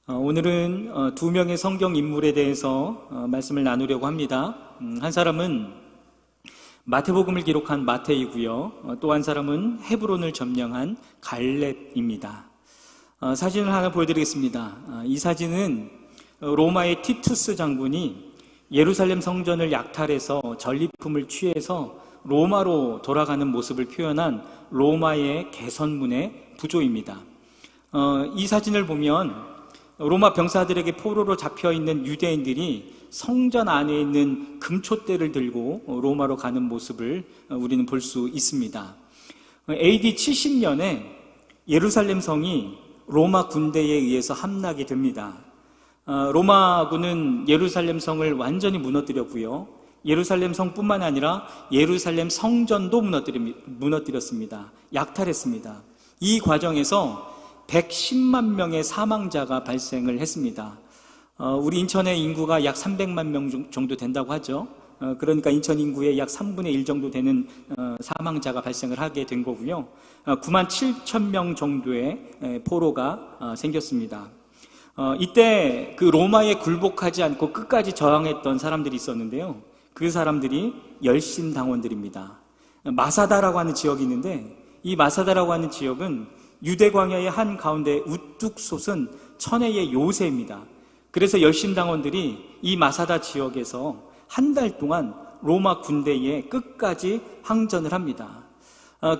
오늘은 두 명의 성경 인물에 대해서 말씀을 나누려고 합니다. 한 사람은 마태복음을 기록한 마태이고요. 또 한 사람은 헤브론을 점령한 갈렙입니다. 사진을 하나 보여드리겠습니다. 이 사진은 로마의 티투스 장군이 예루살렘 성전을 약탈해서 전리품을 취해서 로마로 돌아가는 모습을 표현한 로마의 개선문의 부조입니다. 이 사진을 보면 로마 병사들에게 포로로 잡혀있는 유대인들이 성전 안에 있는 금촛대를 들고 로마로 가는 모습을 우리는 볼 수 있습니다. AD 70년에 예루살렘 성이 로마 군대에 의해서 함락이 됩니다. 로마군은 예루살렘 성을 완전히 무너뜨렸고요. 예루살렘 성뿐만 아니라 예루살렘 성전도 무너뜨렸습니다. 약탈했습니다. 이 과정에서 110만 명의 사망자가 발생을 했습니다. 우리 인천의 인구가 약 300만 명 정도 된다고 하죠. 그러니까 인천 인구의 약 3분의 1 정도 되는 사망자가 발생을 하게 된 거고요. 9만 7천 명 정도의 포로가 생겼습니다. 이때 그 로마에 굴복하지 않고 끝까지 저항했던 사람들이 있었는데요. 그 사람들이 열심당원들입니다. 마사다라고 하는 지역이 있는데, 이 마사다라고 하는 지역은 유대 광야의 한 가운데 우뚝 솟은 천혜의 요새입니다. 그래서 열심당원들이 이 마사다 지역에서 한 달 동안 로마 군대에 끝까지 항전을 합니다.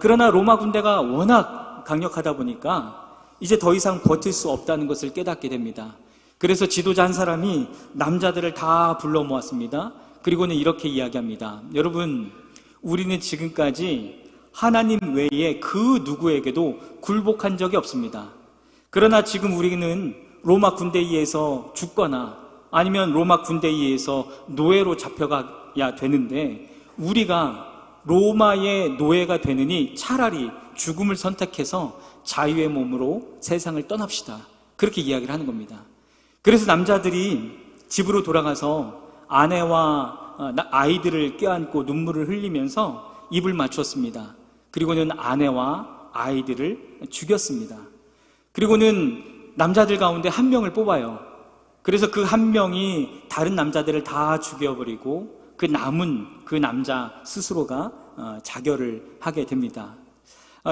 그러나 로마 군대가 워낙 강력하다 보니까 이제 더 이상 버틸 수 없다는 것을 깨닫게 됩니다. 그래서 지도자 한 사람이 남자들을 다 불러 모았습니다. 그리고는 이렇게 이야기합니다. 여러분, 우리는 지금까지 하나님 외에 그 누구에게도 굴복한 적이 없습니다. 그러나 지금 우리는 로마 군대에 의해서 죽거나 아니면 로마 군대에 의해서 노예로 잡혀가야 되는데, 우리가 로마의 노예가 되느니 차라리 죽음을 선택해서 자유의 몸으로 세상을 떠납시다. 그렇게 이야기를 하는 겁니다. 그래서 남자들이 집으로 돌아가서 아내와 아이들을 껴안고 눈물을 흘리면서 입을 맞췄습니다. 그리고는 아내와 아이들을 죽였습니다. 그리고는 남자들 가운데 한 명을 뽑아요. 그래서 그 한 명이 다른 남자들을 다 죽여버리고 그 남은 그 남자 스스로가 자결을 하게 됩니다.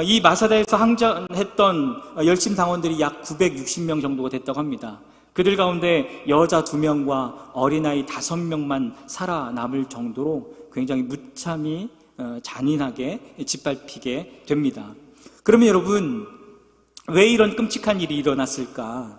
이 마사다에서 항전했던 열심당원들이 약 960명 정도가 됐다고 합니다. 그들 가운데 여자 2명과 어린아이 5명만 살아남을 정도로 굉장히 무참히 잔인하게 짓밟히게 됩니다. 그러면 여러분, 왜 이런 끔찍한 일이 일어났을까?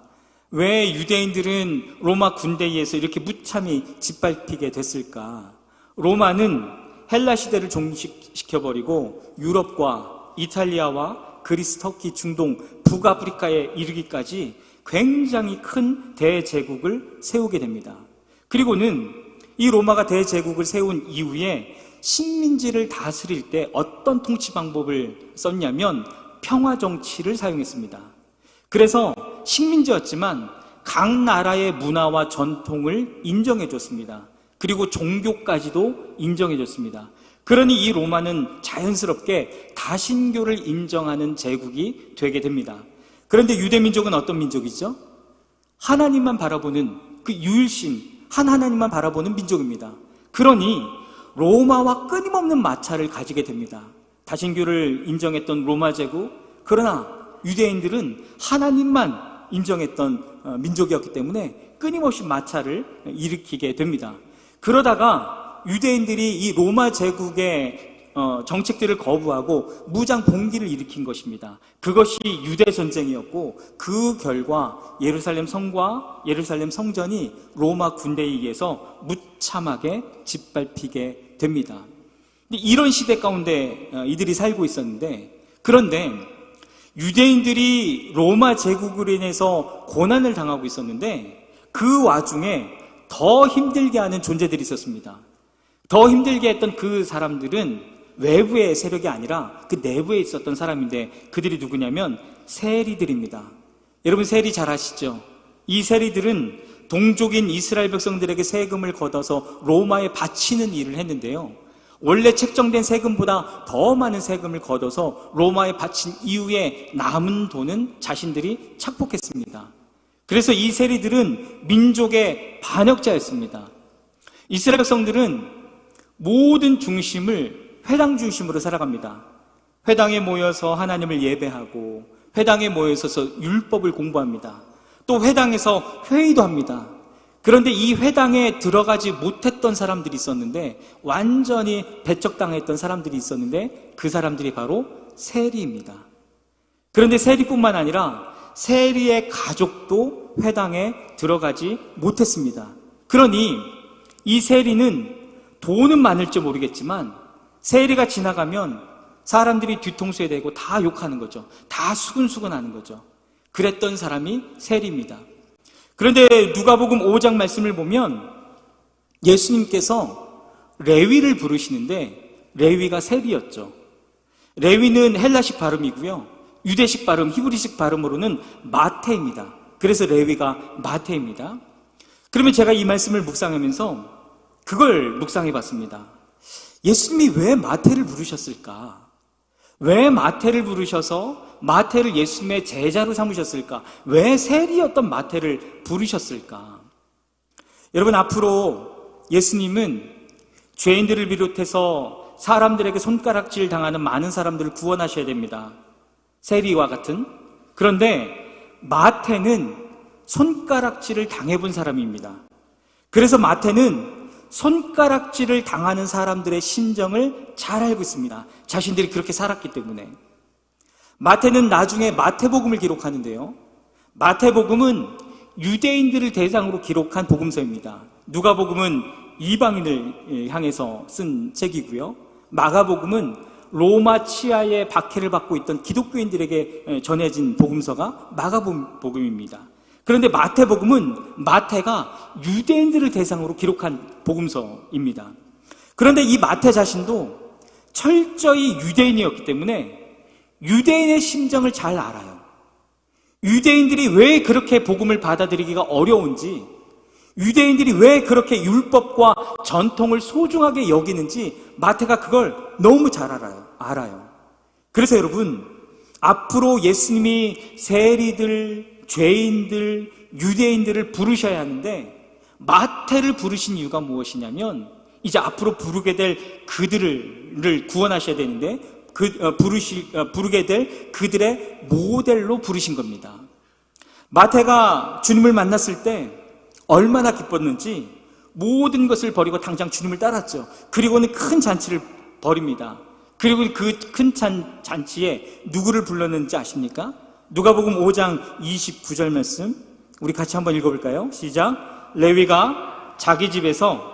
왜 유대인들은 로마 군대에 의해서 이렇게 무참히 짓밟히게 됐을까? 로마는 헬라 시대를 종식시켜버리고 유럽과 이탈리아와 그리스, 터키, 중동, 북아프리카에 이르기까지 굉장히 큰 대제국을 세우게 됩니다. 그리고는 이 로마가 대제국을 세운 이후에 식민지를 다스릴 때 어떤 통치 방법을 썼냐면 평화정치를 사용했습니다. 그래서 식민지였지만 각 나라의 문화와 전통을 인정해줬습니다. 그리고 종교까지도 인정해줬습니다. 그러니 이 로마는 자연스럽게 다신교를 인정하는 제국이 되게 됩니다. 그런데 유대민족은 어떤 민족이죠? 하나님만 바라보는 그 유일신 한 하나님만 바라보는 민족입니다. 그러니 로마와 끊임없는 마찰을 가지게 됩니다. 다신교를 인정했던 로마 제국, 그러나 유대인들은 하나님만 인정했던 민족이었기 때문에 끊임없이 마찰을 일으키게 됩니다. 그러다가 유대인들이 이 로마 제국의 정책들을 거부하고 무장 봉기를 일으킨 것입니다. 그것이 유대 전쟁이었고, 그 결과 예루살렘 성과 예루살렘 성전이 로마 군대에 의해서 무참하게 짓밟히게 됩니다. 이런 시대 가운데 이들이 살고 있었는데, 그런데 유대인들이 로마 제국으로 인해서 고난을 당하고 있었는데, 그 와중에 더 힘들게 하는 존재들이 있었습니다. 더 힘들게 했던 그 사람들은 외부의 세력이 아니라 그 내부에 있었던 사람인데, 그들이 누구냐면 세리들입니다. 여러분, 세리 잘 아시죠? 이 세리들은 동족인 이스라엘 백성들에게 세금을 걷어서 로마에 바치는 일을 했는데요, 원래 책정된 세금보다 더 많은 세금을 걷어서 로마에 바친 이후에 남은 돈은 자신들이 착복했습니다. 그래서 이 세리들은 민족의 반역자였습니다. 이스라엘 백성들은 모든 중심을 회당 중심으로 살아갑니다. 회당에 모여서 하나님을 예배하고 회당에 모여서 율법을 공부합니다. 또 회당에서 회의도 합니다. 그런데 이 회당에 들어가지 못했던 사람들이 있었는데, 완전히 배척당했던 사람들이 있었는데, 그 사람들이 바로 세리입니다. 그런데 세리뿐만 아니라 세리의 가족도 회당에 들어가지 못했습니다. 그러니 이 세리는 돈은 많을지 모르겠지만 세리가 지나가면 사람들이 뒤통수에 대고 다 욕하는 거죠. 다 수근수근하는 거죠. 그랬던 사람이 세리입니다. 그런데 누가복음 5장 말씀을 보면 예수님께서 레위를 부르시는데 레위가 세리였죠. 레위는 헬라식 발음이고요, 유대식 발음, 히브리식 발음으로는 마태입니다. 그래서 레위가 마태입니다. 그러면 제가 이 말씀을 묵상하면서 그걸 묵상해 봤습니다. 예수님이 왜 마태를 부르셨을까? 왜 마태를 부르셔서 마태를 예수님의 제자로 삼으셨을까? 왜 세리였던 마태를 부르셨을까? 여러분, 앞으로 예수님은 죄인들을 비롯해서 사람들에게 손가락질 당하는 많은 사람들을 구원하셔야 됩니다. 세리와 같은. 그런데 마태는 손가락질을 당해본 사람입니다. 그래서 마태는 손가락질을 당하는 사람들의 심정을 잘 알고 있습니다. 자신들이 그렇게 살았기 때문에. 마태는 나중에 마태복음을 기록하는데요, 마태복음은 유대인들을 대상으로 기록한 복음서입니다. 누가복음은 이방인을 향해서 쓴 책이고요, 마가복음은 로마 치하의 박해를 받고 있던 기독교인들에게 전해진 복음서가 마가복음입니다. 그런데 마태복음은 마태가 유대인들을 대상으로 기록한 복음서입니다. 그런데 이 마태 자신도 철저히 유대인이었기 때문에 유대인의 심정을 잘 알아요. 유대인들이 왜 그렇게 복음을 받아들이기가 어려운지, 유대인들이 왜 그렇게 율법과 전통을 소중하게 여기는지 마태가 그걸 너무 잘 알아요. 그래서 여러분, 앞으로 예수님이 세리들, 죄인들, 유대인들을 부르셔야 하는데 마태를 부르신 이유가 무엇이냐면, 이제 앞으로 부르게 될 그들을 구원하셔야 되는데 부르게 될 그들의 모델로 부르신 겁니다. 마태가 주님을 만났을 때 얼마나 기뻤는지 모든 것을 버리고 당장 주님을 따랐죠. 그리고는 큰 잔치를 벌입니다. 그리고 그 큰 잔치에 누구를 불렀는지 아십니까? 누가복음 5장 29절 말씀 우리 같이 한번 읽어볼까요? 시작. 레위가 자기 집에서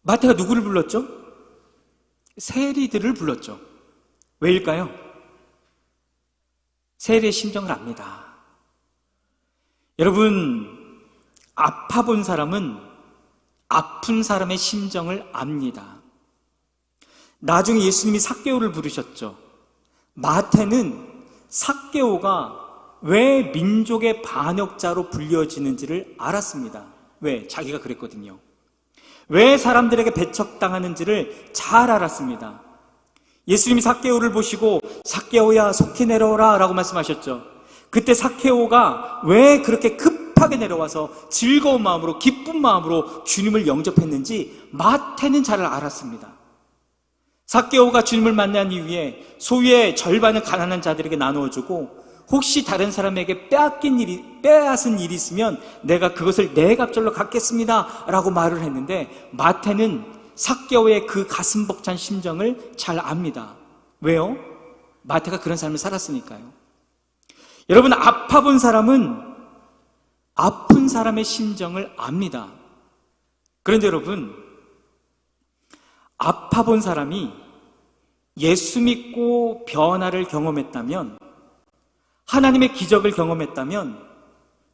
마태가 누구를 불렀죠? 세리들을 불렀죠. 왜일까요? 세리의 심정을 압니다. 여러분, 아파본 사람은 아픈 사람의 심정을 압니다. 나중에 예수님이 삭개오를 부르셨죠. 마태는 삭개오가 왜 민족의 반역자로 불려지는지를 알았습니다. 왜? 자기가 그랬거든요. 왜 사람들에게 배척당하는지를 잘 알았습니다. 예수님이 삭개오를 보시고 삭개오야 속히 내려오라 라고 말씀하셨죠. 그때 삭개오가 왜 그렇게 급하게 내려와서 즐거운 마음으로, 기쁜 마음으로 주님을 영접했는지 마태는 잘 알았습니다. 삭개오가 주님을 만난 이후에 소유의 절반을 가난한 자들에게 나누어주고, 혹시 다른 사람에게 빼앗은 일이 있으면 내가 그것을 내 갑절로 갚겠습니다 라고 말을 했는데, 마태는 삭개오의 그 가슴 벅찬 심정을 잘 압니다. 왜요? 마태가 그런 삶을 살았으니까요. 여러분, 아파본 사람은 아픈 사람의 심정을 압니다. 그런데 여러분, 아파본 사람이 예수 믿고 변화를 경험했다면, 하나님의 기적을 경험했다면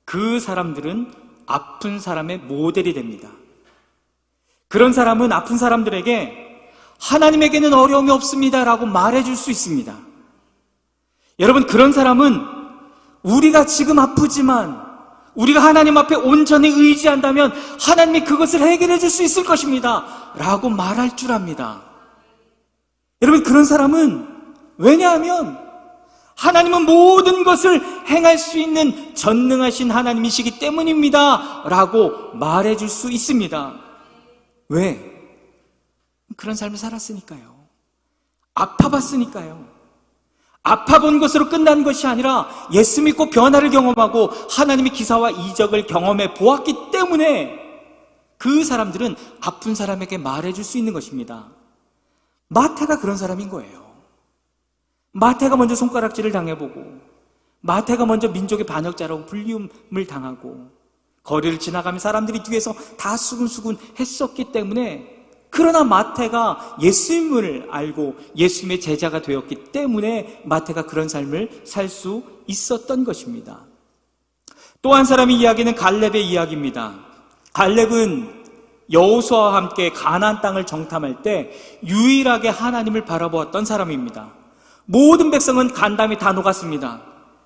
그 사람들은 아픈 사람의 모델이 됩니다. 그런 사람은 아픈 사람들에게 하나님에게는 어려움이 없습니다 라고 말해줄 수 있습니다. 여러분, 그런 사람은 우리가 지금 아프지만 우리가 하나님 앞에 온전히 의지한다면 하나님이 그것을 해결해 줄 수 있을 것입니다 라고 말할 줄 압니다. 여러분, 그런 사람은, 왜냐하면 하나님은 모든 것을 행할 수 있는 전능하신 하나님이시기 때문입니다 라고 말해 줄 수 있습니다. 왜? 그런 삶을 살았으니까요. 아파봤으니까요. 아파본 것으로 끝난 것이 아니라 예수 믿고 변화를 경험하고 하나님의 기사와 이적을 경험해 보았기 때문에 그 사람들은 아픈 사람에게 말해줄 수 있는 것입니다. 마태가 그런 사람인 거예요. 마태가 먼저 손가락질을 당해보고, 마태가 먼저 민족의 반역자라고 불리움을 당하고, 거리를 지나가면 사람들이 뒤에서 다 수근수근 했었기 때문에, 그러나 마태가 예수님을 알고 예수님의 제자가 되었기 때문에 마태가 그런 삶을 살 수 있었던 것입니다. 또 한 사람의 이야기는 갈렙의 이야기입니다. 갈렙은 여호수아와 함께 가나안 땅을 정탐할 때 유일하게 하나님을 바라보았던 사람입니다. 모든 백성은 간담이 다 녹았습니다.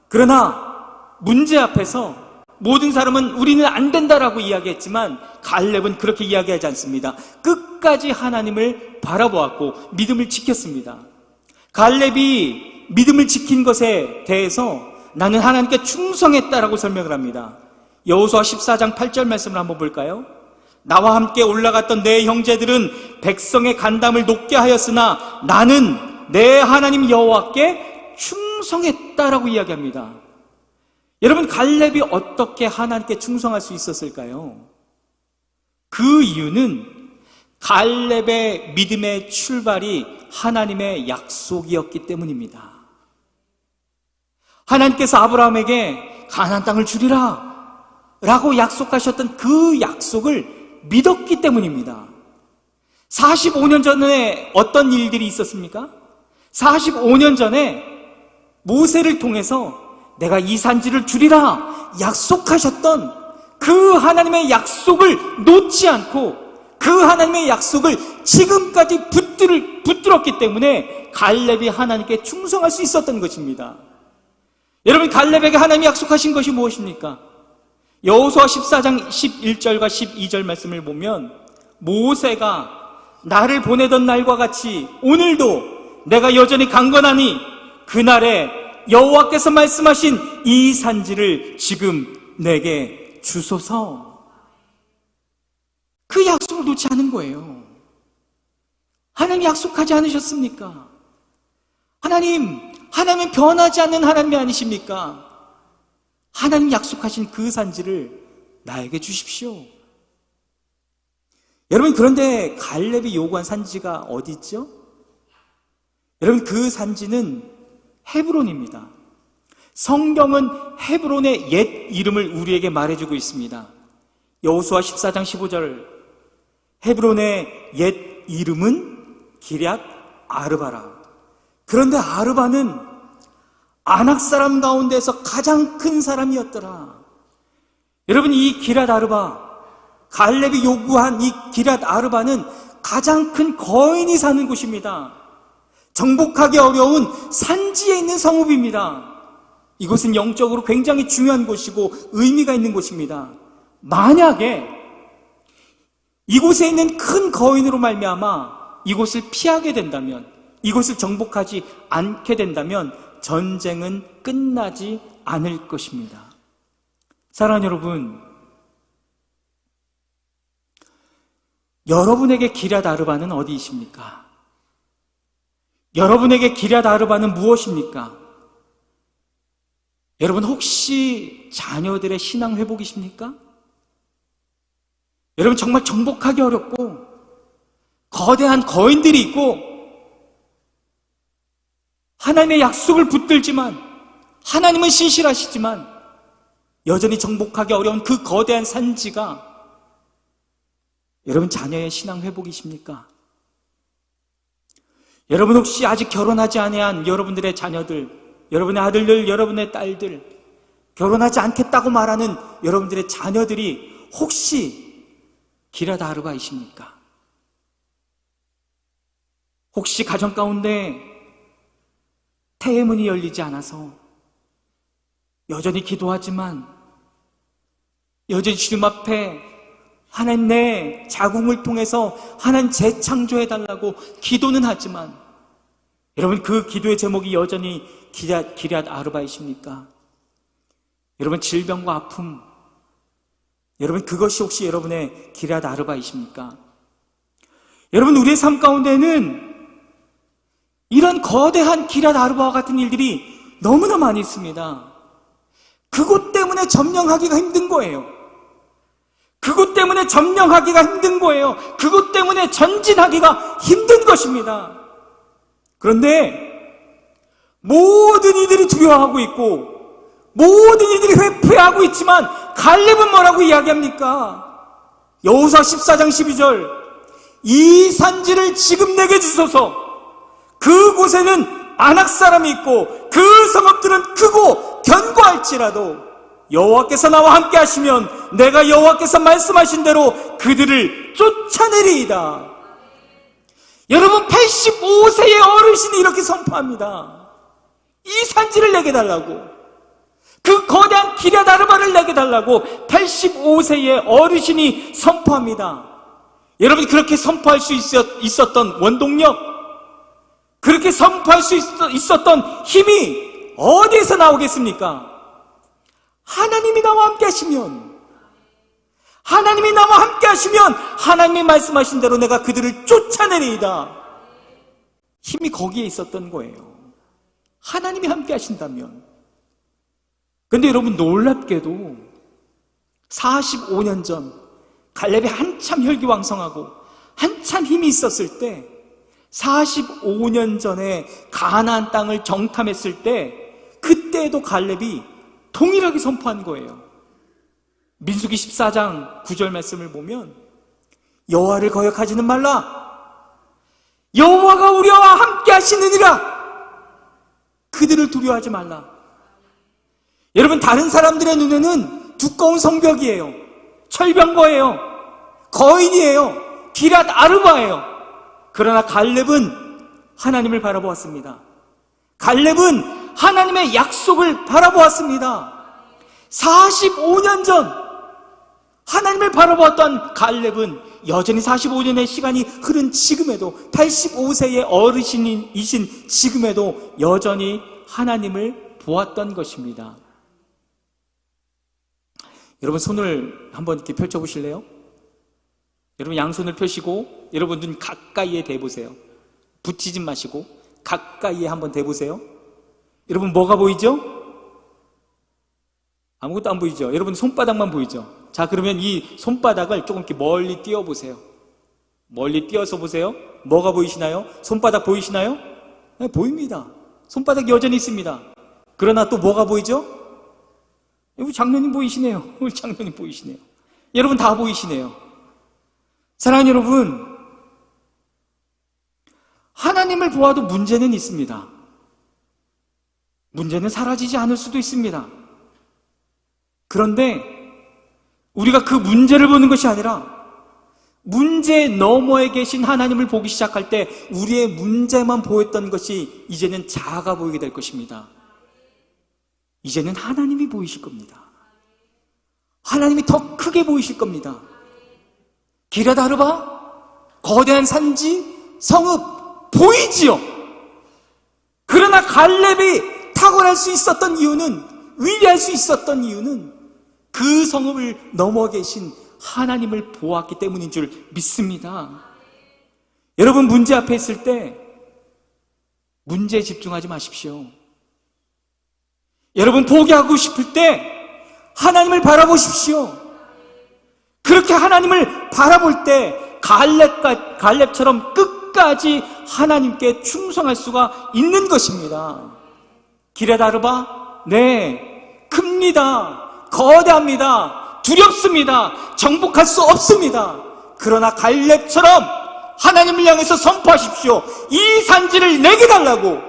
그러나 문제 앞에서 모든 사람은 우리는 안 된다라고 이야기했지만 갈렙은 그렇게 이야기하지 않습니다. 끝까지 하나님을 바라보았고 믿음을 지켰습니다. 갈렙이 믿음을 지킨 것에 대해서 나는 하나님께 충성했다라고 설명을 합니다. 여호수아 14장 8절 말씀을 한번 볼까요? 나와 함께 올라갔던 내 형제들은 백성의 간담을 녹게 하였으나 나는 내 하나님 여호와께 충성했다라고 이야기합니다. 여러분, 갈렙이 어떻게 하나님께 충성할 수 있었을까요? 그 이유는 갈렙의 믿음의 출발이 하나님의 약속이었기 때문입니다. 하나님께서 아브라함에게 가나안 땅을 주리라 라고 약속하셨던 그 약속을 믿었기 때문입니다. 45년 전에 어떤 일들이 있었습니까? 45년 전에 모세를 통해서 내가 이 산지를 주리라 약속하셨던 그 하나님의 약속을 놓지 않고 그 하나님의 약속을 지금까지 붙들었기 때문에 갈렙이 하나님께 충성할 수 있었던 것입니다. 여러분, 갈렙에게 하나님이 약속하신 것이 무엇입니까? 여호수아 14장 11절과 12절 말씀을 보면 모세가 나를 보내던 날과 같이 오늘도 내가 여전히 강건하니 그날에 여호와께서 말씀하신 이 산지를 지금 내게 주소서. 그 약속을 놓지 않은 거예요. 하나님 약속하지 않으셨습니까? 하나님은 변하지 않는 하나님이 아니십니까? 하나님 약속하신 그 산지를 나에게 주십시오. 여러분, 그런데 갈렙이 요구한 산지가 어디 있죠? 여러분, 그 산지는 헤브론입니다. 성경은 헤브론의 옛 이름을 우리에게 말해주고 있습니다. 여호수아 14장 15절, 헤브론의 옛 이름은 기럇 아르바라. 그런데 아르바는 아낙 사람 가운데서 가장 큰 사람이었더라. 여러분, 이 기럇 아르바, 갈렙이 요구한 이 기럇 아르바는 가장 큰 거인이 사는 곳입니다. 정복하기 어려운 산지에 있는 성읍입니다. 이곳은 영적으로 굉장히 중요한 곳이고 의미가 있는 곳입니다. 만약에 이곳에 있는 큰 거인으로 말미암아 이곳을 피하게 된다면, 이곳을 정복하지 않게 된다면 전쟁은 끝나지 않을 것입니다. 사랑하는 여러분, 여러분에게 기럇 아르바는 어디이십니까? 여러분에게 기럇 아르바는 무엇입니까? 여러분, 혹시 자녀들의 신앙 회복이십니까? 여러분, 정말 정복하기 어렵고 거대한 거인들이 있고 하나님의 약속을 붙들지만, 하나님은 신실하시지만 여전히 정복하기 어려운 그 거대한 산지가 여러분 자녀의 신앙 회복이십니까? 여러분, 혹시 아직 결혼하지 아니한 여러분들의 자녀들, 여러분의 아들들, 여러분의 딸들, 결혼하지 않겠다고 말하는 여러분들의 자녀들이 혹시 기럇 아르바이십니까? 혹시 가정 가운데 태의 문이 열리지 않아서 여전히 기도하지만 여전히 주님 앞에 하나님 내 자궁을 통해서 하나님 재창조해달라고 기도는 하지만, 여러분 그 기도의 제목이 여전히 기럇 아르바이십니까? 여러분 질병과 아픔, 여러분 그것이 혹시 여러분의 기럇 아르바이십니까? 여러분 우리의 삶 가운데는 이런 거대한 기럇 아르바와 같은 일들이 너무나 많이 있습니다. 그것 때문에 점령하기가 힘든 거예요. 그것 때문에 점령하기가 힘든 거예요. 그것 때문에 전진하기가 힘든 것입니다. 그런데 모든 이들이 두려워하고 있고 모든 이들이 회피하고 있지만 갈렙은 뭐라고 이야기합니까? 여호수아 14장 12절, 이 산지를 지금 내게 주소서. 그곳에는 아낙 사람이 있고 그 성읍들은 크고 견고할지라도 여호와께서 나와 함께 하시면 내가 여호와께서 말씀하신 대로 그들을 쫓아내리이다. 여러분 85세의 어르신이 이렇게 선포합니다. 이 산지를 내게 달라고, 그 거대한 기럇 아르바를 내게 달라고 85세의 어르신이 선포합니다. 여러분 그렇게 선포할 수 있었던 원동력, 그렇게 선포할 수 있었던 힘이 어디에서 나오겠습니까? 하나님이 나와 함께 하시면, 하나님이 나와 함께 하시면 하나님이 말씀하신 대로 내가 그들을 쫓아내리이다. 힘이 거기에 있었던 거예요. 하나님이 함께 하신다면. 근데 여러분 놀랍게도 45년 전 갈렙이 한참 혈기왕성하고 한참 힘이 있었을 때, 45년 전에 가나안 땅을 정탐했을 때, 그때도 갈렙이 동일하게 선포한 거예요. 민수기 14장 9절 말씀을 보면 여호와를 거역하지는 말라. 여호와가 우리와 함께 하시느니라. 그들을 두려워하지 말라. 여러분 다른 사람들의 눈에는 두꺼운 성벽이에요. 철병거예요. 거인이에요. 기럇 아르바예요. 그러나 갈렙은 하나님을 바라보았습니다. 갈렙은 하나님의 약속을 바라보았습니다. 45년 전 하나님을 바라보았던 갈렙은 여전히 45년의 시간이 흐른 지금에도, 85세의 어르신이신 지금에도 여전히 하나님을 보았던 것입니다. 여러분 손을 한번 이렇게 펼쳐보실래요? 여러분 양손을 펴시고 여러분 눈 가까이에 대보세요. 붙이지 마시고 가까이에 한번 대보세요. 여러분 뭐가 보이죠? 아무것도 안 보이죠? 여러분 손바닥만 보이죠? 자, 그러면 이 손바닥을 조금 이렇게 멀리 띄워보세요. 멀리 띄어서 보세요. 뭐가 보이시나요? 손바닥 보이시나요? 네, 보입니다. 손바닥이 여전히 있습니다. 그러나 또 뭐가 보이죠? 우리 장로님 보이시네요. 우리 장로님 보이시네요. 여러분 다 보이시네요. 사랑하는 여러분, 하나님을 보아도 문제는 있습니다. 문제는 사라지지 않을 수도 있습니다. 그런데 우리가 그 문제를 보는 것이 아니라 문제 너머에 계신 하나님을 보기 시작할 때 우리의 문제만 보였던 것이 이제는 작아 보이게 될 것입니다. 이제는 하나님이 보이실 겁니다. 하나님이 더 크게 보이실 겁니다. 기럇 아르바, 거대한 산지, 성읍 보이지요. 그러나 갈렙이 탁월할 수 있었던 이유는, 위대할 수 있었던 이유는 그 성읍을 넘어 계신 하나님을 보았기 때문인 줄 믿습니다. 여러분 문제 앞에 있을 때 문제에 집중하지 마십시오. 여러분 포기하고 싶을 때 하나님을 바라보십시오. 그렇게 하나님을 바라볼 때 갈렙처럼 끝까지 하나님께 충성할 수가 있는 것입니다. 기럇 아르바, 네, 큽니다. 거대합니다. 두렵습니다. 정복할 수 없습니다. 그러나 갈렙처럼 하나님을 향해서 선포하십시오. 이 산지를 내게 달라고,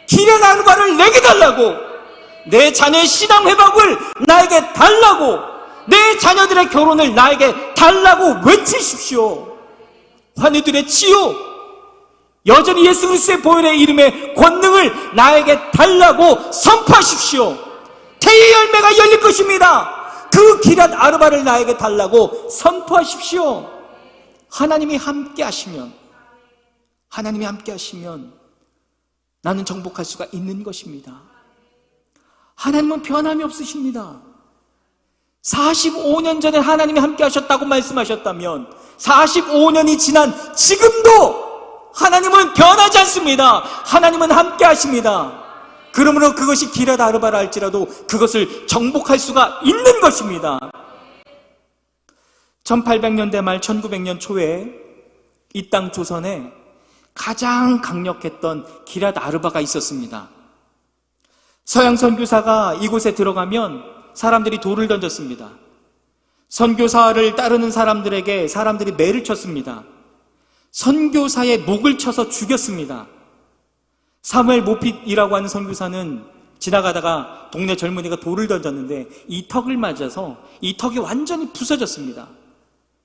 기럇 아르바를 내게 달라고, 내 자녀의 신앙 회복을 나에게 달라고, 내 자녀들의 결혼을 나에게 달라고 외치십시오. 환우들의 치유, 여전히 예수 그리스도의 보혈의 이름의 권능을 나에게 달라고 선포하십시오. 태의 열매가 열릴 것입니다. 그 기럇 아르바를 나에게 달라고 선포하십시오. 하나님이 함께 하시면 나는 정복할 수가 있는 것입니다. 하나님은 변함이 없으십니다. 45년 전에 하나님이 함께 하셨다고 말씀하셨다면 45년이 지난 지금도 하나님은 변하지 않습니다. 하나님은 함께 하십니다. 그러므로 그것이 기럇 아르바라 할지라도 그것을 정복할 수가 있는 것입니다. 1800년대 말 1900년 초에 이 땅 조선에 가장 강력했던 기럇 아르바가 있었습니다. 서양 선교사가 이곳에 들어가면 사람들이 돌을 던졌습니다. 선교사를 따르는 사람들에게 사람들이 매를 쳤습니다. 선교사의 목을 쳐서 죽였습니다. 사무엘 모핏이라고 하는 선교사는 지나가다가 동네 젊은이가 돌을 던졌는데 이 턱을 맞아서 이 턱이 완전히 부서졌습니다.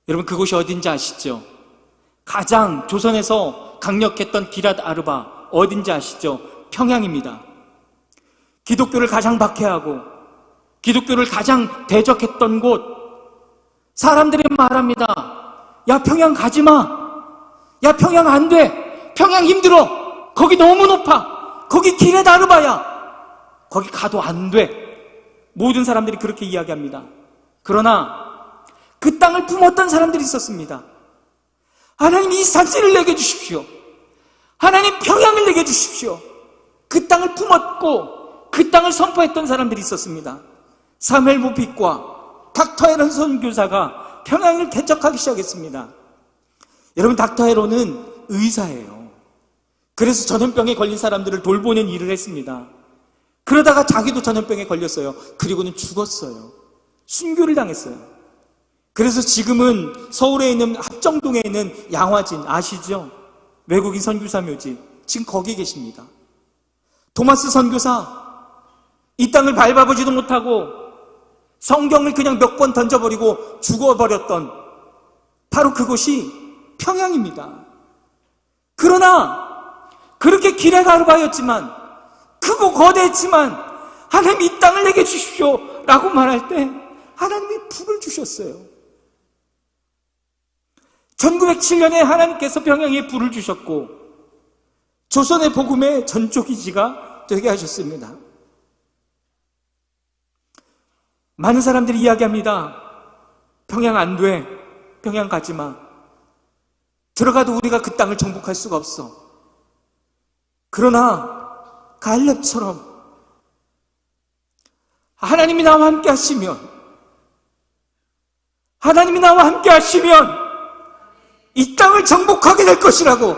여러분, 그곳이 어딘지 아시죠? 가장 조선에서 강력했던 기럇 아르바 어딘지 아시죠? 평양입니다. 기독교를 가장 박해하고 기독교를 가장 대적했던 곳. 사람들이 말합니다. 야, 평양 가지마. 야, 평양 안 돼. 평양 힘들어. 거기 너무 높아. 거기 기럇 아르바야. 거기 가도 안 돼. 모든 사람들이 그렇게 이야기합니다. 그러나 그 땅을 품었던 사람들이 있었습니다. 하나님, 이 산지를 내게 주십시오. 하나님, 평양을 내게 주십시오. 그 땅을 품었고 그 땅을 선포했던 사람들이 있었습니다. 사무엘 모핏과 닥터 헤론 선교사가 평양을 개척하기 시작했습니다. 여러분, 닥터 헤론은 의사예요. 그래서 전염병에 걸린 사람들을 돌보는 일을 했습니다. 그러다가 자기도 전염병에 걸렸어요. 그리고는 죽었어요. 순교를 당했어요. 그래서 지금은 서울에 있는 합정동에 있는 양화진 아시죠? 외국인 선교사 묘지. 지금 거기 계십니다. 토마스 선교사, 이 땅을 밟아보지도 못하고 성경을 그냥 몇 권 던져버리고 죽어버렸던 바로 그곳이 평양입니다. 그러나 그렇게 기럇 아르바였지만, 크고 거대했지만 하나님, 이 땅을 내게 주십시오 라고 말할 때 하나님이 불을 주셨어요. 1907년에 하나님께서 평양에 불을 주셨고 조선의 복음의 전초기지가 되게 하셨습니다. 많은 사람들이 이야기합니다. 평양 안 돼. 평양 가지 마. 들어가도 우리가 그 땅을 정복할 수가 없어. 그러나 갈렙처럼 하나님이 나와 함께 하시면, 하나님이 나와 함께 하시면 이 땅을 정복하게 될 것이라고,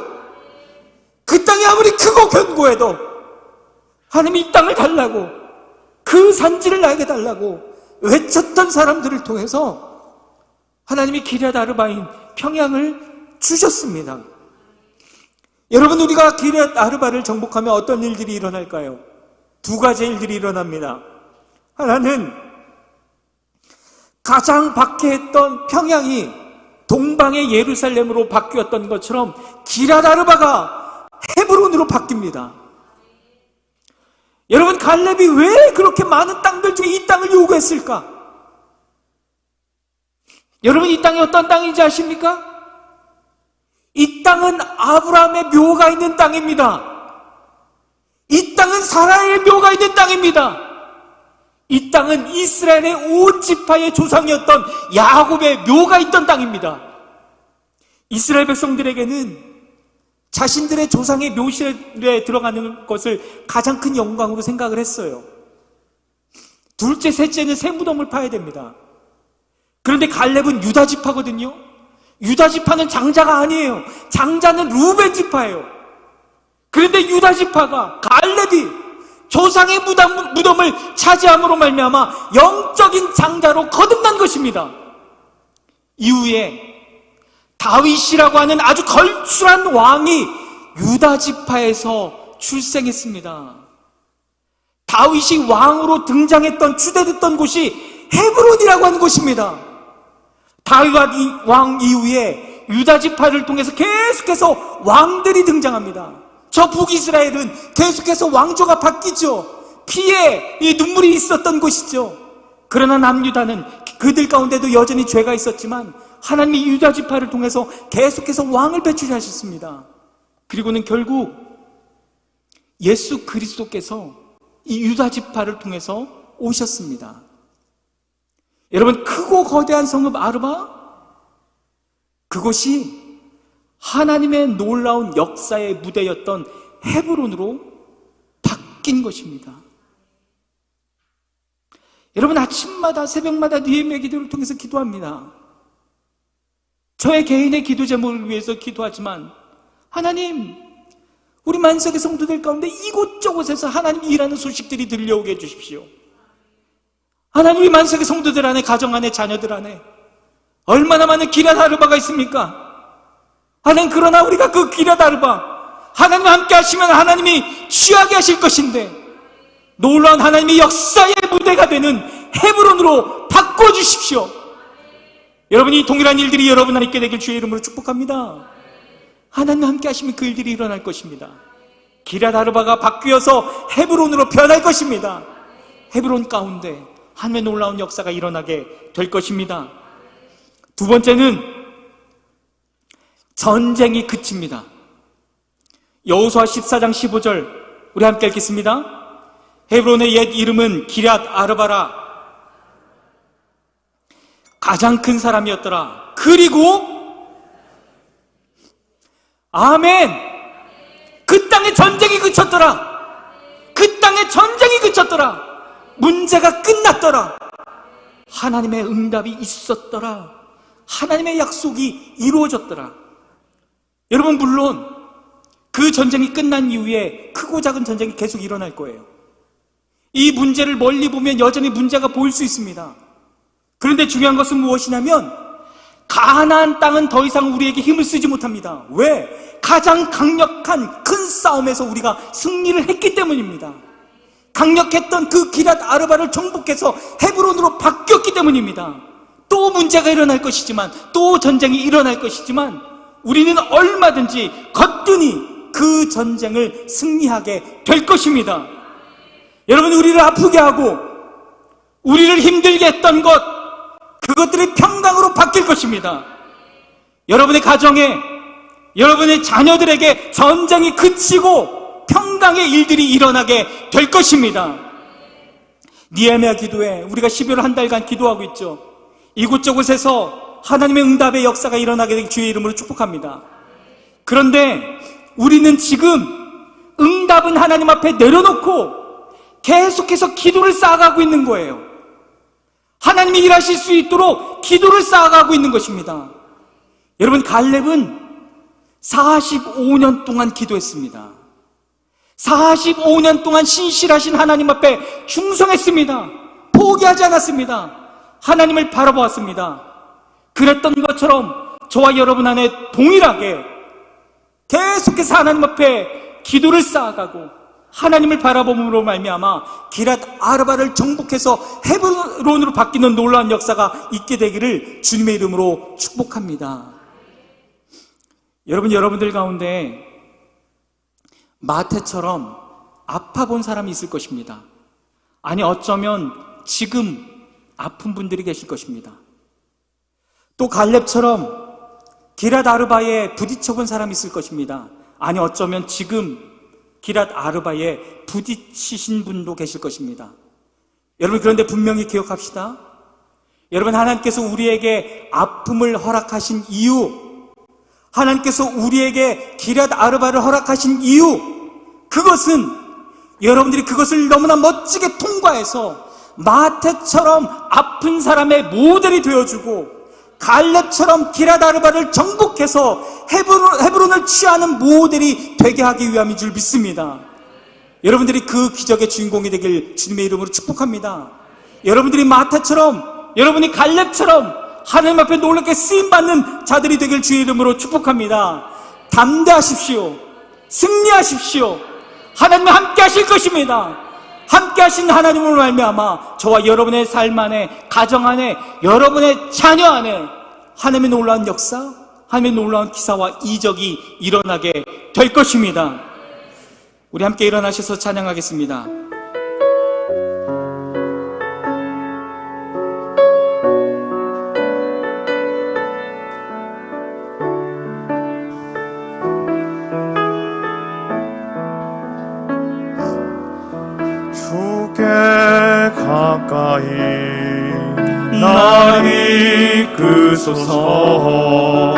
그 땅이 아무리 크고 견고해도 하나님이 이 땅을 달라고, 그 산지를 나에게 달라고 외쳤던 사람들을 통해서 하나님이 기럇 아르바인 평양을 주셨습니다. 여러분, 우리가 기럇 아르바를 정복하면 어떤 일들이 일어날까요? 두 가지 일들이 일어납니다. 하나는 가장 박해했던 평양이 동방의 예루살렘으로 바뀌었던 것처럼 기럇 아르바가 헤브론으로 바뀝니다. 여러분, 갈렙이 왜 그렇게 많은 땅들 중에 이 땅을 요구했을까? 여러분, 이 땅이 어떤 땅인지 아십니까? 이 땅은 아브라함의 묘가 있는 땅입니다. 이 땅은 사라의 묘가 있는 땅입니다. 이 땅은 이스라엘의 온 지파의 조상이었던 야곱의 묘가 있던 땅입니다. 이스라엘 백성들에게는 자신들의 조상의 묘실에 들어가는 것을 가장 큰 영광으로 생각을 했어요. 둘째, 셋째는 새 무덤을 파야 됩니다. 그런데 갈렙은 유다 지파거든요. 유다 지파는 장자가 아니에요. 장자는 루벤 지파예요. 그런데 유다 지파가, 갈렙이 조상의 무덤을 차지함으로 말미암아 영적인 장자로 거듭난 것입니다. 이후에 다윗이라고 하는 아주 걸출한 왕이 유다 지파에서 출생했습니다. 다윗이 왕으로 등장했던, 추대됐던 곳이 헤브론이라고 하는 곳입니다. 다윗 왕 이후에 유다 지파를 통해서 계속해서 왕들이 등장합니다. 저 북이스라엘은 계속해서 왕조가 바뀌죠. 피에 이 눈물이 있었던 곳이죠. 그러나 남유다는 그들 가운데도 여전히 죄가 있었지만 하나님이 유다 지파를 통해서 계속해서 왕을 배출하셨습니다. 그리고는 결국 예수 그리스도께서 이 유다 지파를 통해서 오셨습니다. 여러분, 크고 거대한 성읍 아르바, 그곳이 하나님의 놀라운 역사의 무대였던 헤브론으로 바뀐 것입니다. 여러분, 아침마다 새벽마다 니에미아 기도를 통해서 기도합니다. 저의 개인의 기도 제목을 위해서 기도하지만 하나님, 우리 만석의 성도들 가운데 이곳저곳에서 하나님이 일하는 소식들이 들려오게 해주십시오. 하나님, 우리 만석의 성도들 안에, 가정 안에, 자녀들 안에 얼마나 많은 기럇 아르바가 있습니까? 하나님, 그러나 우리가 그 기럇 아르바, 하나님과 함께 하시면 하나님이 취하게 하실 것인데 놀라운 하나님의 역사의 무대가 되는 헤브론으로 바꿔주십시오. 여러분, 이 동일한 일들이 여러분 안에 있게 되길 주의 이름으로 축복합니다. 하나님과 함께 하시면 그 일들이 일어날 것입니다. 기럇 아르바가 바뀌어서 헤브론으로 변할 것입니다. 헤브론 가운데 하나님의 놀라운 역사가 일어나게 될 것입니다. 두 번째는 전쟁이 그칩니다. 여호수아 14장 15절 우리 함께 읽겠습니다. 헤브론의 옛 이름은 기럇 아르바라. 가장 큰 사람이었더라. 그리고 아멘, 그 땅에 전쟁이 그쳤더라. 그 땅에 전쟁이 그쳤더라. 문제가 끝났더라. 하나님의 응답이 있었더라. 하나님의 약속이 이루어졌더라. 여러분, 물론 그 전쟁이 끝난 이후에 크고 작은 전쟁이 계속 일어날 거예요. 이 문제를 멀리 보면 여전히 문제가 보일 수 있습니다. 그런데 중요한 것은 무엇이냐면 가나안 땅은 더 이상 우리에게 힘을 쓰지 못합니다. 왜? 가장 강력한 큰 싸움에서 우리가 승리를 했기 때문입니다. 강력했던 그 기럇 아르바를 정복해서 헤브론으로 바뀌었기 때문입니다. 또 문제가 일어날 것이지만, 또 전쟁이 일어날 것이지만 우리는 얼마든지 거뜬히 그 전쟁을 승리하게 될 것입니다. 여러분, 우리를 아프게 하고 우리를 힘들게 했던 것, 그것들이 평강으로 바뀔 것입니다. 여러분의 가정에, 여러분의 자녀들에게 전쟁이 그치고 평강의 일들이 일어나게 될 것입니다. 니에미아 기도회, 우리가 12월 한 달간 기도하고 있죠. 이곳저곳에서 하나님의 응답의 역사가 일어나게 되길 주의 이름으로 축복합니다. 그런데 우리는 지금 응답은 하나님 앞에 내려놓고 계속해서 기도를 쌓아가고 있는 거예요. 하나님이 일하실 수 있도록 기도를 쌓아가고 있는 것입니다. 여러분, 갈렙은 45년 동안 기도했습니다. 45년 동안 신실하신 하나님 앞에 충성했습니다. 포기하지 않았습니다. 하나님을 바라보았습니다. 그랬던 것처럼 저와 여러분 안에 동일하게 계속해서 하나님 앞에 기도를 쌓아가고 하나님을 바라봄으로 말미암아 기럇 아르바를 정복해서 헤브론으로 바뀌는 놀라운 역사가 있게 되기를 주님의 이름으로 축복합니다. 여러분들 가운데 마태처럼 아파본 사람이 있을 것입니다. 아니, 어쩌면 지금 아픈 분들이 계실 것입니다. 또 갈렙처럼 기럇 아르바에 부딪혀본 사람이 있을 것입니다. 아니, 어쩌면 지금 기럇 아르바에 부딪히신 분도 계실 것입니다. 여러분, 그런데 분명히 기억합시다. 여러분, 하나님께서 우리에게 아픔을 허락하신 이유, 하나님께서 우리에게 기럇 아르바를 허락하신 이유, 그것은 여러분들이 그것을 너무나 멋지게 통과해서 마태처럼 아픈 사람의 모델이 되어주고 갈렙처럼 기럇 아르바를 정복해서 헤브론을 취하는 모델이 되게 하기 위함인 줄 믿습니다. 여러분들이 그 기적의 주인공이 되길 주님의 이름으로 축복합니다. 여러분들이 마태처럼, 여러분이 갈렙처럼 하나님 앞에 놀랍게 쓰임받는 자들이 되길 주의 이름으로 축복합니다. 담대하십시오. 승리하십시오. 하나님과 함께 하실 것입니다. 함께 하신 하나님을 말미암아 저와 여러분의 삶 안에, 가정 안에, 여러분의 자녀 안에 하나님의 놀라운 역사, 하나님의 놀라운 기사와 이적이 일어나게 될 것입니다. 우리 함께 일어나셔서 찬양하겠습니다. 주소서.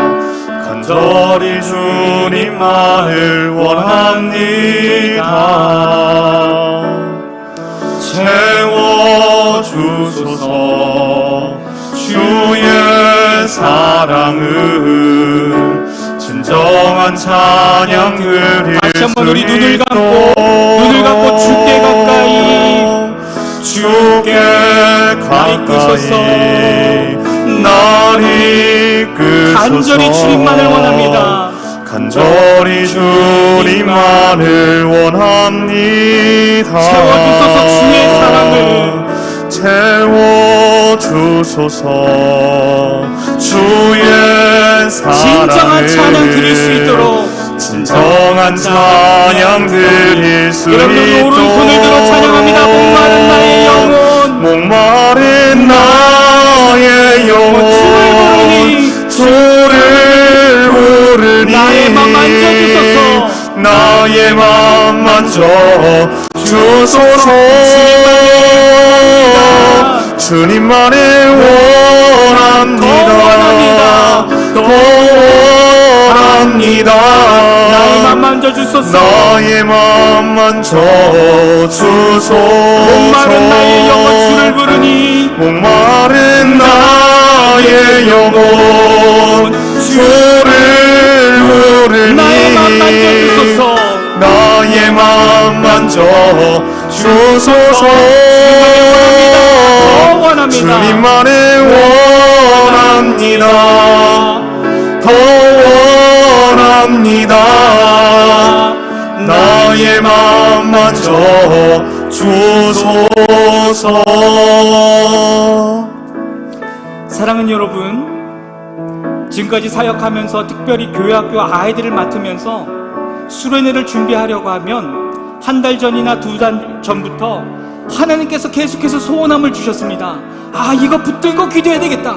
간절히 주님만을 원합니다. 채워주소서. 주의 사랑을 진정한 찬양 드릴 다시 한번 우리 수 눈을 있도록 감고 주께 가까이 주께 가까이 날 이끄소서. 간절히 주님만을 원합니다. 간절히 주님만을 원합니다. 채워주소서. 주의 사랑을 채워주소서. 주의 사랑을 진정한 찬양 드릴 수 있도록 진정한 찬양 드릴 수 있도록 여러분 오른손을 들어 찬양합니다. 목마른 나의 영혼 목마른 나의 영혼 주를 부르니 나의 맘 만져주소서. 나의 맘 만져주소서. 주님만을 원합니다. 더 원합니다. 나의 맘 만져주소서. 나의 맘 만져주소서. 목마른 나의 영혼 주를 부르니 목마른 나의 영혼 주를 부르니 나의 맘 만져주소서. 나의 맘 만져주소서. 주님만을 원합니다. 더 원합니다. 나의 맘 만져주소서. 사랑하는 여러분, 지금까지 사역하면서 특별히 교회학교 아이들을 맡으면서 수련회를 준비하려고 하면 한 달 전이나 두 달 전부터 하나님께서 계속해서 소원함을 주셨습니다. 아, 이거 붙들고 기도해야 되겠다.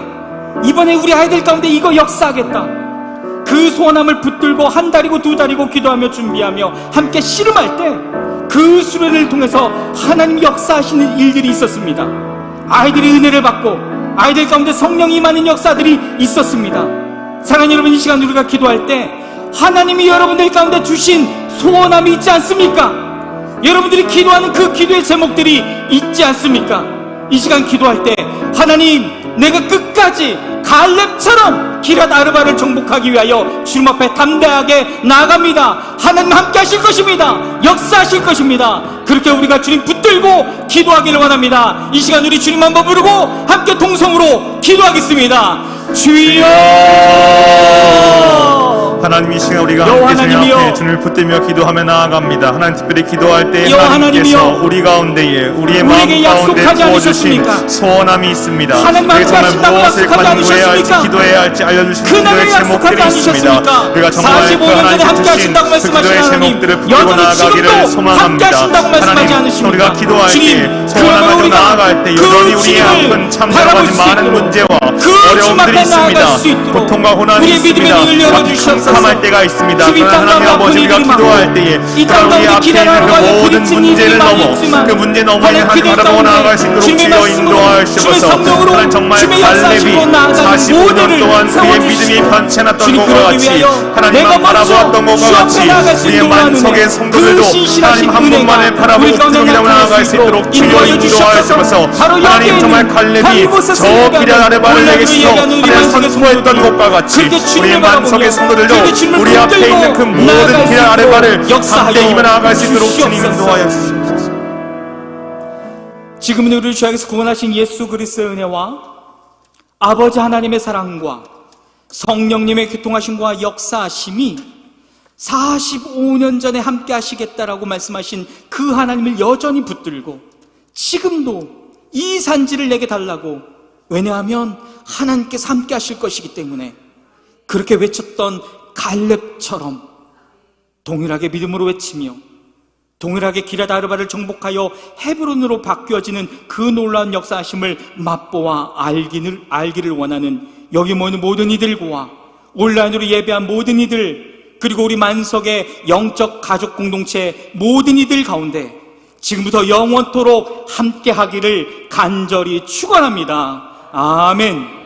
이번에 우리 아이들 가운데 이거 역사하겠다. 그 소원함을 붙들고 한 달이고 두 달이고 기도하며 준비하며 함께 씨름할 때 그 수련을 통해서 하나님 역사하시는 일들이 있었습니다. 아이들이 은혜를 받고 아이들 가운데 성령이 임하는 역사들이 있었습니다. 사랑하는 여러분, 이 시간 우리가 기도할 때 하나님이 여러분들 가운데 주신 소원함이 있지 않습니까? 여러분들이 기도하는 그 기도의 제목들이 있지 않습니까? 이 시간 기도할 때 하나님, 내가 끝까지 갈렙처럼 기럇 아르바를 정복하기 위하여 주님 앞에 담대하게 나아갑니다. 하나님 함께 하실 것입니다. 역사하실 것입니다. 그렇게 우리가 주님 붙들고 기도하기를 원합니다. 이 시간 우리 주님 한번 부르고 함께 동성으로 기도하겠습니다. 주여! 하나님, 이 시간 우리가 여호와 함께 주님 하나님이여, 앞에 주님을 붙들며 기도하며 나아갑니다. 하나님, 특별히 기도할 때 여호와 하나님께서 하나님이여, 우리 가운데에 우리의 마음 우리에게 가운데 약속하지 부어주신 않으셨습니까? 소원함이 있습니다. 하나님 우리가 정말 약속하신다고 무엇을 약속하지 간구해야 할지 않으셨습니까? 기도해야 할지 알려주신 그날을 기도의 제목들이 약속하지 있습니다. 않으셨습니까? 우리가 정말 그 45년 전에 하나님께 함께 주신 하신다고 그 말씀하신 기도의 하나님, 제목들을 붙들고 여전히 나아가기를 지금도 함께 소망합니다. 하신다고 말씀하지 하나님, 않으십니까? 우리가 기도할 주님, 때 소원을 그러므로 가지고 우리가 나아갈 때 그 여전히 우리의 주님을 앞은 참 여러 바라볼 가지 수 많은 있도록, 문제와 그 주님 어려움들이 앞에 나아갈 있습니다. 수 있도록 고통과 고난이 우리의 믿음의 있습니다. 눈을 열어주시옵소서. 캄캄할 때가 있습니다. 주님, 그러나 하나님 아버지, 우리가 기도할 때에 이 땅 우리 가운데 앞에 기대하는 있는 그 하나님의 모든 부딪힌 문제를 일들이 많이 넘어 있지만 그 문제 넘어 하나님 하나님 그들 바라보고 가운데 나아갈 수 있도록 주님의 주여 말씀으로, 주님의 인도하시옵소서. 성령으로, 하나님, 정말 주님의 갈렙이 역사하시고 나아가는 45년 모델을 동안 그의 세워주시고, 믿음이 변치않았던 주님, 것과 그러기 같이 위하여 하나님만 내가 바라보았던 먼저 것과 주 앞에 같이 나아갈 수 우리의 있도록 만석의 하는 성도들도 그 신실하신 하나님 한 은혜가 분만을 바라보고 우리 가운데 붙들고 나타날 나아갈 수 있도록 주여 인도하여 인도하시옵소서. 바로 여기에 하나님, 정말 있는 갈렙이 한 이곳에 저 승리하는 기럇 아르바를 오늘날로 내게서 예배하는 우리 하나님 만석의 선포했던 성도들이 것과 같이 그렇게 우리의 주님을 만석의 바라보며 성도들도 그렇게 주님을 우리 앞에 붙들고 있는 그 모든 나아갈 수 기럇 아르바를 있도록 역사하여 함께 힘을 나아갈 수 있도록 주님 주시옵소서. 인도하여 주시옵소서. 지금은 우리를 주 안에서 구원하신 예수 그리스도의 은혜와 아버지 하나님의 사랑과 성령님의 교통하심과 역사하심이 45년 전에 함께 하시겠다라고 말씀하신 그 하나님을 여전히 붙들고 지금도 이 산지를 내게 달라고, 왜냐하면 하나님께서 함께 하실 것이기 때문에 그렇게 외쳤던 갈렙처럼 동일하게 믿음으로 외치며 동일하게 기럇 아르바를 정복하여 헤브론으로 바뀌어지는 그 놀라운 역사하심을 맛보아 알기를 원하는 여기 모이는 모든 이들과 온라인으로 예배한 모든 이들, 그리고 우리 만석의 영적 가족 공동체 모든 이들 가운데 지금부터 영원토록 함께 하기를 간절히 축원합니다. 아멘.